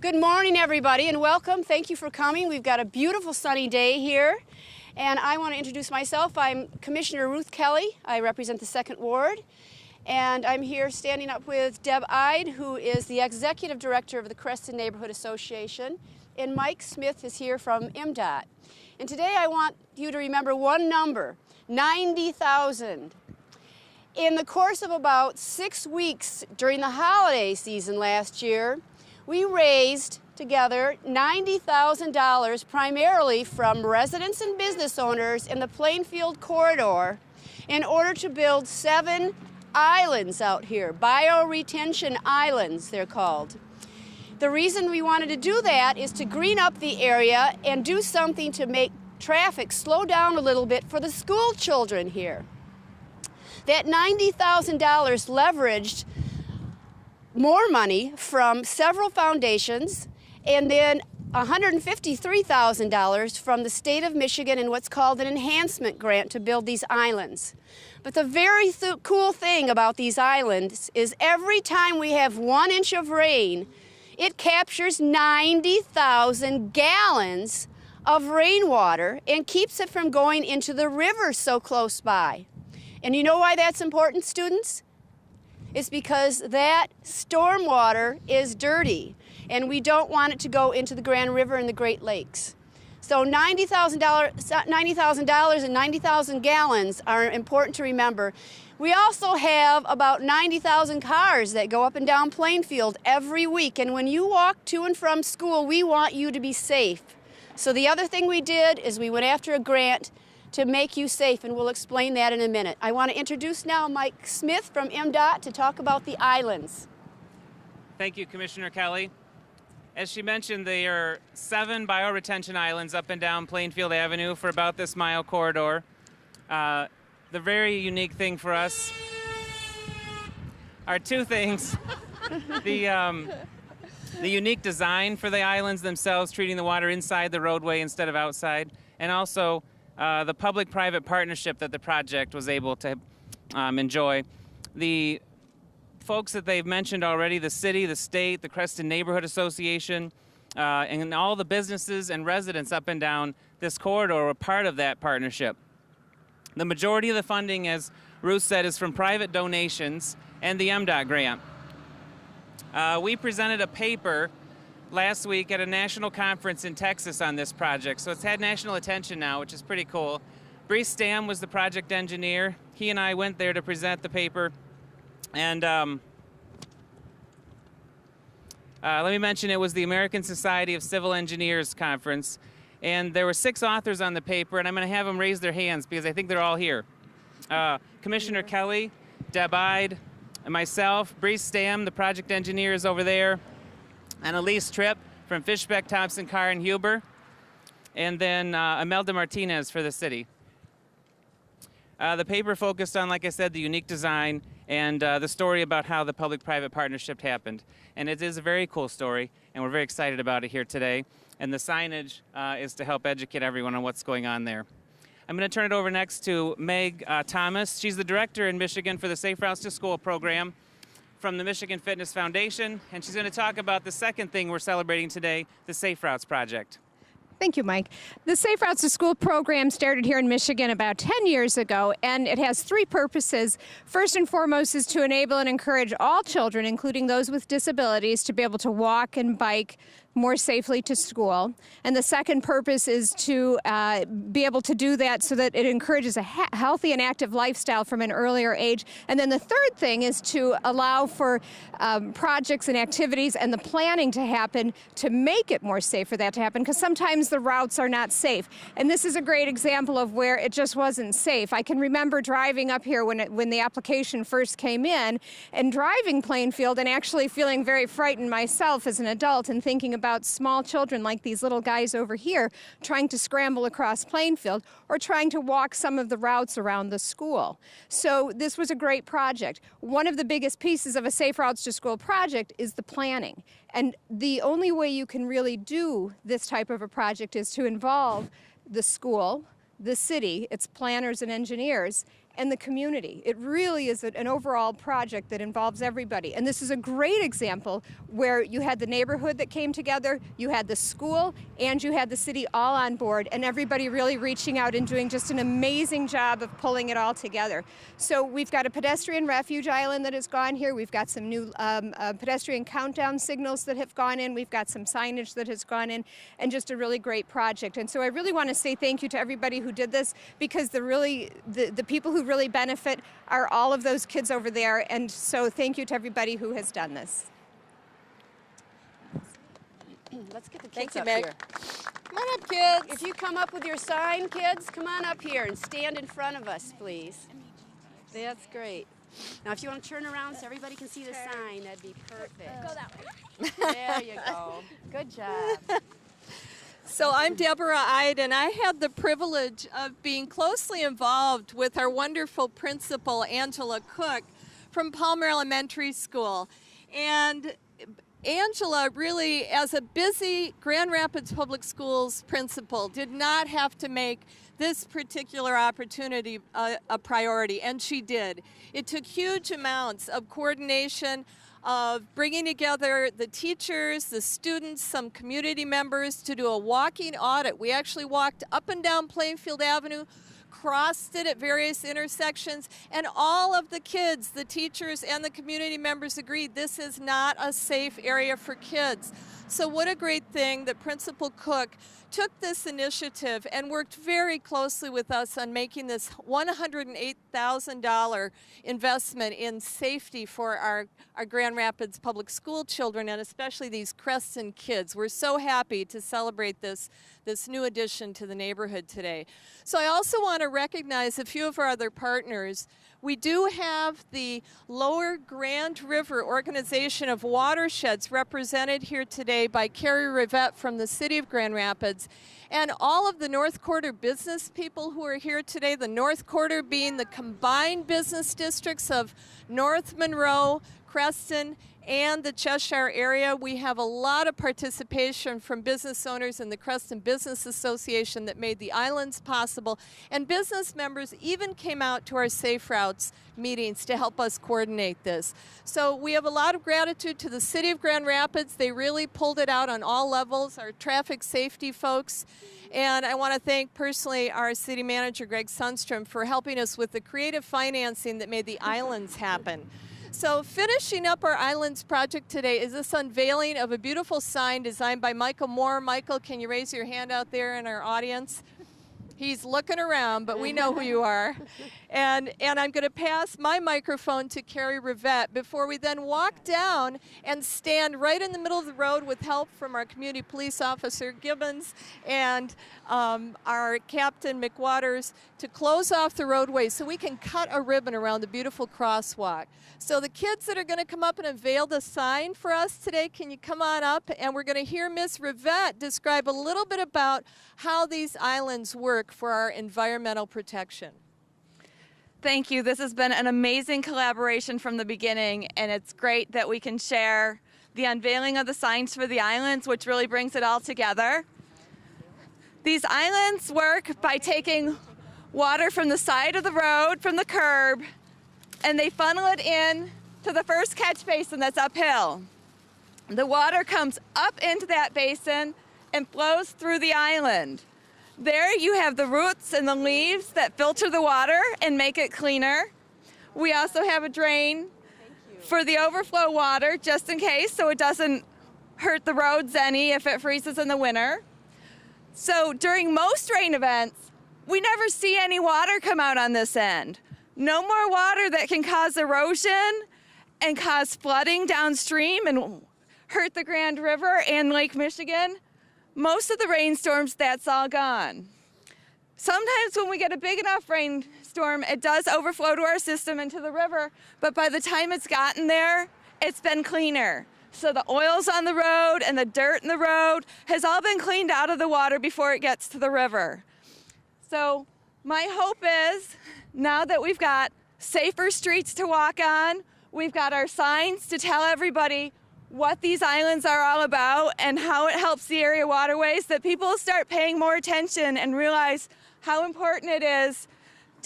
Good morning, everybody, and welcome. Thank you for coming. We've got a beautiful sunny day here, and I want to introduce myself. I'm Commissioner Ruth Kelly. I represent the 2nd Ward, and I'm here standing up with Deb Ide, who is the Executive Director of the Creston Neighborhood Association, and Mike Smith is here from MDOT. And today I want you to remember one number, 90,000. In the course of about 6 weeks during the holiday season last year, we raised together $90,000 primarily from residents and business owners in the Plainfield corridor in order to build 7 islands out here, bioretention islands they're called. The reason we wanted to do that is to green up the area and do something to make traffic slow down a little bit for the school children here. That $90,000 leveraged more money from several foundations, and then $153,000 from the state of Michigan in what's called an enhancement grant to build these islands. But the very cool thing about these islands is every time we have 1 inch of rain, it captures 90,000 gallons of rainwater and keeps it from going into the river so close by. And you know why that's important, students? It's because that storm water is dirty, and we don't want it to go into the Grand River and the Great Lakes. So $90,000 and 90,000 gallons are important to remember. We also have about 90,000 cars that go up and down Plainfield every week, and when you walk to and from school, we want you to be safe. So the other thing we did is we went after a grant to make you safe, and we'll explain that in a minute. I want to introduce now Mike Smith from MDOT to talk about the islands. Thank you, Commissioner Kelly. As she mentioned, there are 7 bioretention islands up and down Plainfield Avenue for about this mile corridor. The very unique thing for us are 2 things. The unique design for the islands themselves, treating the water inside the roadway instead of outside, and also the public-private partnership that the project was able to enjoy. The folks that they've mentioned already, the city, the state, the Creston Neighborhood Association, and all the businesses and residents up and down this corridor were part of that partnership. The majority of the funding, as Ruth said, is from private donations and the MDOT grant. We presented a paper last week at a national conference in Texas on this project, so it's had national attention now, which is pretty cool. Brees Stam was the project engineer. He and I went there to present the paper, and let me mention it was the American Society of Civil Engineers conference, and there were 6 authors on the paper, and I'm going to have them raise their hands because I think they're all here. Commissioner Kelly, Deb Ide, and myself. Brees Stam, the project engineer, is over there. And Elise Tripp from Fishbeck, Thompson, Carr, and Huber, and then Imelda Martinez for the city. The paper focused on, like I said, the unique design and the story about how the public-private partnership happened. And it is a very cool story, and we're very excited about it here today. And the signage is to help educate everyone on what's going on there. I'm going to turn it over next to Meg Thomas. She's the director in Michigan for the Safe Routes to School program from the Michigan Fitness Foundation, and she's going to talk about the second thing we're celebrating today, the Safe Routes Project. Thank you, Mike. The Safe Routes to School program started here in Michigan about 10 years ago, and it has 3 purposes. First and foremost is to enable and encourage all children, including those with disabilities, to be able to walk and bike more safely to school. And the second purpose is to be able to do that so that it encourages a healthy and active lifestyle from an earlier age. And then the third thing is to allow for projects and activities and the planning to happen to make it more safe for that to happen, because sometimes the routes are not safe. And this is a great example of where it just wasn't safe. I can remember driving up here when the application first came in, and driving Plainfield and actually feeling very frightened myself as an adult and thinking about small children like these little guys over here trying to scramble across Plainfield or trying to walk some of the routes around the school. So this was a great project. One of the biggest pieces of a Safe Routes to School project is the planning. And the only way you can really do this type of a project is to involve the school, the city, its planners and engineers, and the community. It really is an overall project that involves everybody. And this is a great example where you had the neighborhood that came together, you had the school, and you had the city all on board, and everybody really reaching out and doing just an amazing job of pulling it all together. So we've got a pedestrian refuge island that has gone here. We've got some new pedestrian countdown signals that have gone in. We've got some signage that has gone in, and just a really great project. And so I really want to say thank you to everybody who did this, because the people who really benefit are all of those kids over there. And so thank you to everybody who has done this. Let's get the Thank kids you, up Meg. here. Come on up, kids. If you come up with your sign, kids, come on up here and stand in front of us, please. That's great. Now, if you want to turn around so everybody can see the sign, that'd be perfect. Go that way. There you go. Good job. So I'm Deborah Ide, and I had the privilege of being closely involved with our wonderful principal, Angela Cook, from Palmer Elementary School. And Angela really, as a busy Grand Rapids Public Schools principal, did not have to make this particular opportunity a priority, and she did. It took huge amounts of coordination, of bringing together the teachers, the students, some community members to do a walking audit. We actually walked up and down Plainfield Avenue, crossed it at various intersections, and all of the kids, the teachers, and the community members agreed this is not a safe area for kids. So what a great thing that Principal Cook took this initiative and worked very closely with us on making this $108,000 investment in safety for our Grand Rapids Public School children, and especially these Creston kids. We're so happy to celebrate this new addition to the neighborhood today. So I also want to recognize a few of our other partners. We do have the Lower Grand River Organization of Watersheds represented here today by Carrie Rivette from the City of Grand Rapids, and all of the North Quarter business people who are here today, the North Quarter being the combined business districts of North Monroe, Creston, and the Cheshire area. We have a lot of participation from business owners in the Creston Business Association that made the islands possible, and business members even came out to our Safe Routes meetings to help us coordinate this. So we have a lot of gratitude to the City of Grand Rapids. They really pulled it out on all levels, our traffic safety folks. And I want to thank personally our city manager, Greg Sundstrom, for helping us with the creative financing that made the islands happen. So finishing up our Islands project today is this unveiling of a beautiful sign designed by Michael Moore. Michael, can you raise your hand out there in our audience? He's looking around, but we know who you are. And I'm going to pass my microphone to Carrie Rivette before we then walk down and stand right in the middle of the road with help from our community police officer, Gibbons, and our Captain McWaters to close off the roadway so we can cut a ribbon around the beautiful crosswalk. So the kids that are going to come up and unveil the sign for us today, can you come on up? And we're going to hear Ms. Rivette describe a little bit about how these islands work for our environmental protection. Thank you. This has been an amazing collaboration from the beginning, and it's great that we can share the unveiling of the signs for the islands, which really brings it all together. These islands work by taking water from the side of the road, from the curb, and they funnel it in to the first catch basin that's uphill. The water comes up into that basin and flows through the island. There you have the roots and the leaves that filter the water and make it cleaner. We also have a drain for the overflow water, just in case, so it doesn't hurt the roads any if it freezes in the winter. So during most rain events, we never see any water come out on this end. No more water that can cause erosion and cause flooding downstream and hurt the Grand River and Lake Michigan. Most of the rainstorms, that's all gone. Sometimes when we get a big enough rainstorm, it does overflow to our system into the river, but by the time it's gotten there, it's been cleaner. So the oils on the road and the dirt in the road has all been cleaned out of the water before it gets to the river. So my hope is, now that we've got safer streets to walk on, we've got our signs to tell everybody what these islands are all about and how it helps the area waterways, that people start paying more attention and realize how important it is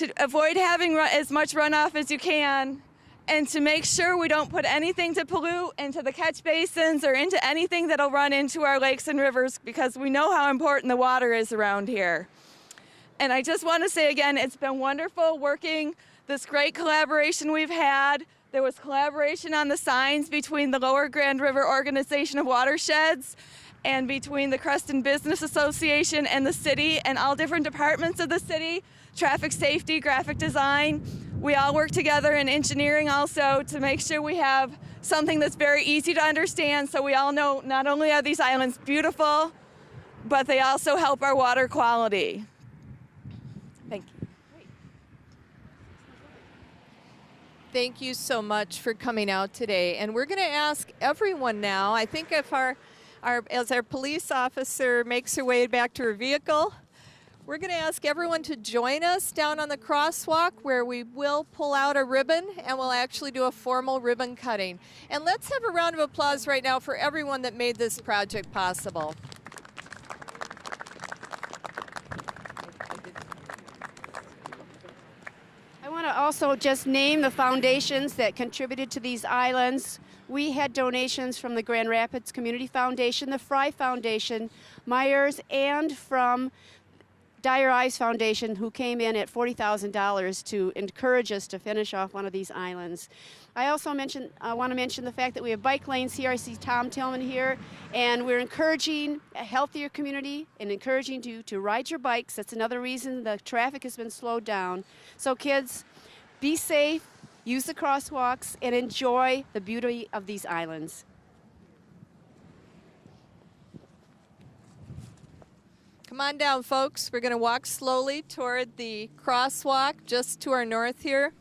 to avoid having as much runoff as you can, and to make sure we don't put anything to pollute into the catch basins or into anything that'll run into our lakes and rivers, because we know how important the water is around here. And I just want to say again, it's been wonderful working this great collaboration we've had. There was collaboration on the signs between the Lower Grand River Organization of Watersheds and between the Creston Business Association and the city and all different departments of the city, traffic safety, graphic design. We all work together in engineering also to make sure we have something that's very easy to understand, so we all know not only are these islands beautiful, but they also help our water quality. Thank you. Thank you so much for coming out today. And we're going to ask everyone now, I think if as our police officer makes her way back to her vehicle, we're going to ask everyone to join us down on the crosswalk, where we will pull out a ribbon and we'll actually do a formal ribbon cutting. And let's have a round of applause right now for everyone that made this project possible. I want to also just name the foundations that contributed to these islands. We had donations from the Grand Rapids Community Foundation, the Fry Foundation, Myers, and from Dire Eyes Foundation, who came in at $40,000 to encourage us to finish off one of these islands. I also want to mention the fact that we have bike lanes here. I see Tom Tillman here, and we're encouraging a healthier community and encouraging you to ride your bikes. That's another reason the traffic has been slowed down. So kids, be safe, use the crosswalks, and enjoy the beauty of these islands. Come on down, folks. We're going to walk slowly toward the crosswalk just to our north here.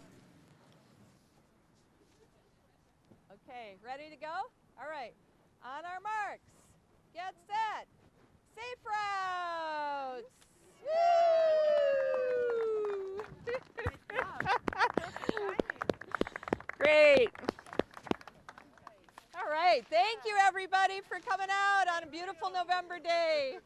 Okay, ready to go? All right. On our marks, get set, safe routes. Woo! Great. All right. Thank you, everybody, for coming out on a beautiful November day.